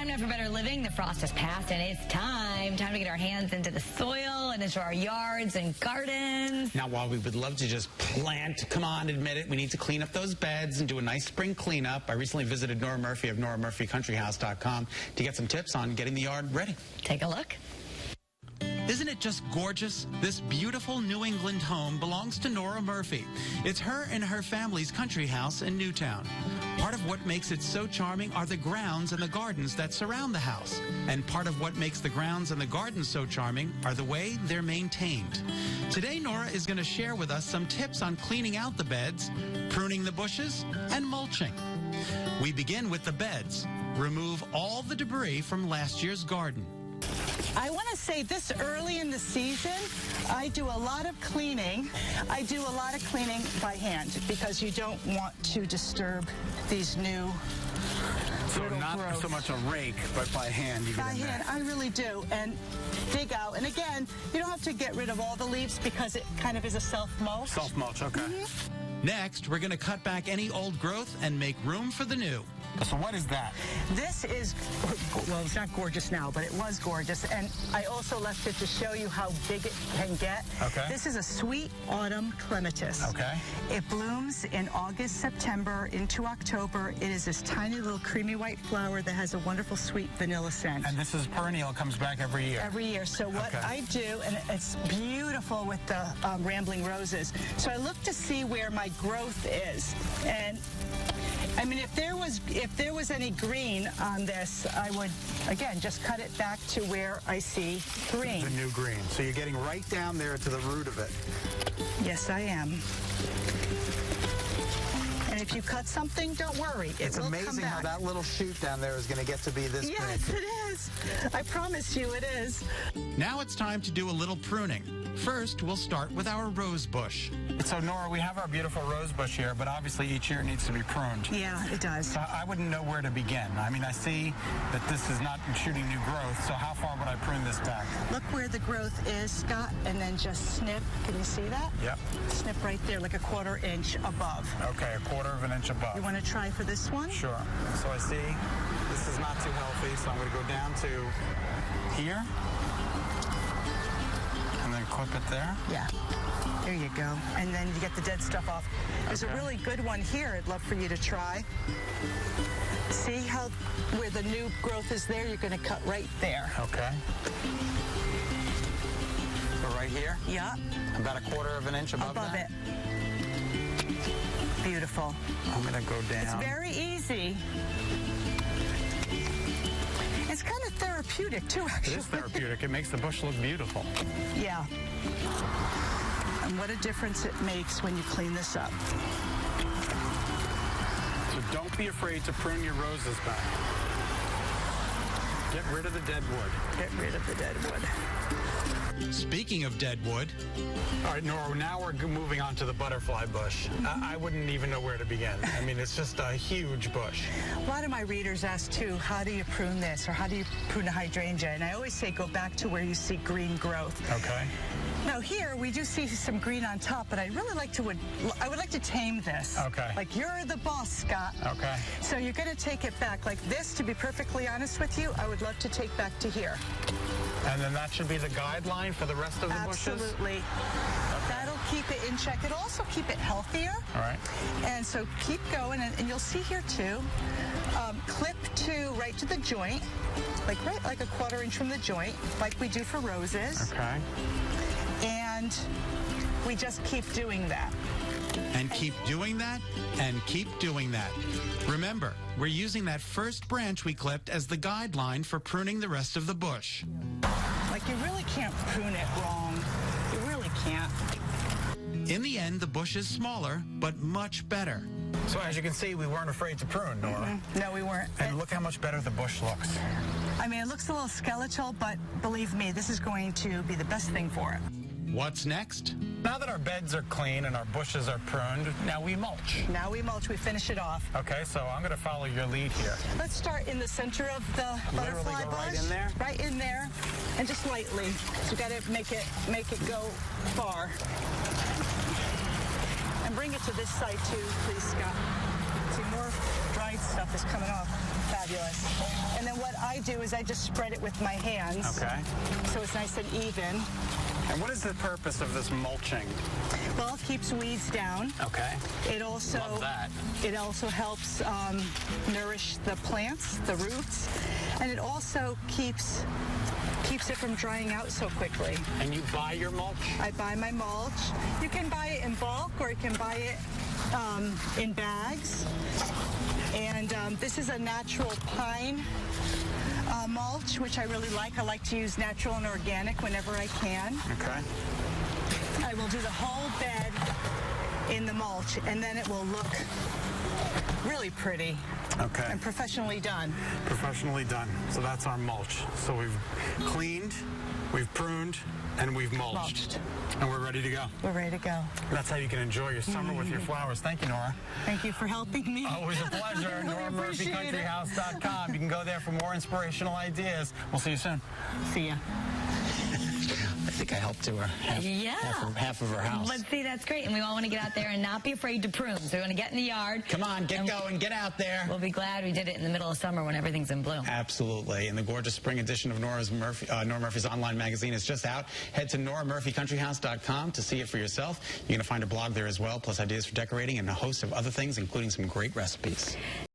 now for better living. The frost has passed, and it's time to get our hands into the soil and into our yards and gardens. Now, while we would love to just plant, come on, admit it, we need to clean up those beds and do a nice spring cleanup. I recently visited Nora Murphy of NoraMurphyCountryHouse.com to get some tips on getting the yard ready. Take a look. Isn't it just gorgeous? This beautiful New England home belongs to Nora Murphy. It's her and her family's country house in Newtown. Part of what makes it so charming are the grounds and the gardens that surround the house. And part of what makes the grounds and the gardens so charming are the way they're maintained. Today, Nora is going to share with us some tips on cleaning out the beds, pruning the bushes, and mulching. We begin with the beds. Remove all the debris from last year's garden. I want to say this early in the season, I do a lot of cleaning. I do a lot of cleaning by hand because you don't want to disturb these new So not growth. so much a rake, but by hand you get by in hand, there. I really do. And dig out. And again, you don't have to get rid of all the leaves because it kind of is a self-mulch. Self-mulch, okay. Next, we're going to cut back any old growth and make room for the new. So what is that? This is, well, it's not gorgeous now, but it was gorgeous. And I also left it to show you how big it can get. Okay. This is a sweet autumn clematis. Okay. It blooms in August, September into October. It is this tiny little creamy white flower that has a wonderful sweet vanilla scent. And this is perennial, comes back every year. Every year. So what Okay. I do, and it's beautiful with the rambling roses. So I look to see where my growth is. And I mean, if there was any green on this, I would, again, just cut it back to where I see green. The new green. So you're getting right down there to the root of it. Yes, I am. And if you cut something, don't worry. It's will come amazing how back. that little shoot down there is going to get to be this big. Yes, it is. I promise you it is. Now it's time to do a little pruning. First, we'll start with our rose bush. So, Nora, we have our beautiful rose bush here, but obviously each year it needs to be pruned. Yeah, it does. So I wouldn't know where to begin. I mean, I see that this is not shooting new growth, so how far would I prune this back? Look where the growth is, Scott, and then just snip. Can you see that? Yep. Snip right there, like a 1/4 inch above. Okay, 1/4 of an inch above. You want to try for this one? Sure. So I see this is not too healthy, so I'm going to go down to here. And then clip it there. Yeah. There you go. And then you get the dead stuff off. There's a really good one here I'd love for you to try. See how where the new growth is there? You're going to cut right there. Okay. So right here? Yeah. About a 1/4 of an inch above Above that? it. Beautiful. I'm going to go down. It's very easy. It's kind of therapeutic, too, actually. It is therapeutic. It makes the bush look beautiful. Yeah. And what a difference it makes when you clean this up. So don't be afraid to prune your roses back. Get rid of the dead wood. Get rid of the dead wood. Speaking of dead wood, All right, Nora, now we're moving on to the butterfly bush. I wouldn't even know where to begin. I mean, it's just a huge bush. A lot of my readers ask, too, how do you prune this or how do you prune a hydrangea? And I always say go back to where you see green growth. Okay. Now, here we do see some green on top, but I would like to tame this. Okay. Like, you're the boss, Scott. Okay. So you're going to take it back. Like this, to be perfectly honest with you, I would love to take back to here. And then that should be the guideline for the rest of the bushes? Absolutely. That'll keep it in check. It'll also keep it healthier. All right. And so keep going, and you'll see here too, clip right to the joint, like a 1/4 inch from the joint, like we do for roses. Okay. And we just keep doing that. and keep doing that, and keep doing that. Remember, we're using that first branch we clipped as the guideline for pruning the rest of the bush. Like, you really can't prune it wrong. You really can't. In the end, the bush is smaller, but much better. So as you can see, we weren't afraid to prune, Nora. No, we weren't. And look how much better the bush looks. I mean, it looks a little skeletal, but believe me, this is going to be the best thing for it. What's next? Now that our beds are clean and our bushes are pruned, now we mulch. Now we mulch, we finish it off. Okay, so I'm going to follow your lead here. Let's start in the center of the butterfly go bush. right in there? Right in there, and just lightly. So you got to make it go far. And bring it to this side too, please, Scott. See, more dried stuff is coming off. Fabulous. fabulous. And then what I do is I just spread it with my hands. Okay. So it's nice and even. And what is the purpose of this mulching? Well, it keeps weeds down. Okay. It also Love that. It also helps nourish the plants, the roots, and it also keeps it from drying out so quickly. And you buy your mulch? I buy my mulch. You can buy it in bulk, or you can buy it in bags. And this is a natural pine mulch, which I really like. I like to use natural and organic whenever I can. Okay. I will do the whole bed in the mulch, and then it will look really pretty. Okay. And professionally done. Professionally done. So that's our mulch. So we've cleaned, we've pruned, and we've mulched. And we're ready to go. We're ready to go. That's how you can enjoy your summer with your flowers. Thank you, Nora. Thank you for helping me. Always a pleasure. Really NoraMurphyCountryHouse.com. You can go there for more inspirational ideas. We'll see you soon. See ya. I think I helped to her half of her house. Let's see, that's great. And we all want to get out there and not be afraid to prune. So we want to get in the yard. Come on, get going, get out there. We'll be glad we did it in the middle of summer when everything's in bloom. Absolutely. And the gorgeous spring edition of Nora Murphy's online magazine is just out. Head to NoraMurphyCountryHouse.com to see it for yourself. You're going to find a blog there as well, plus ideas for decorating and a host of other things, including some great recipes.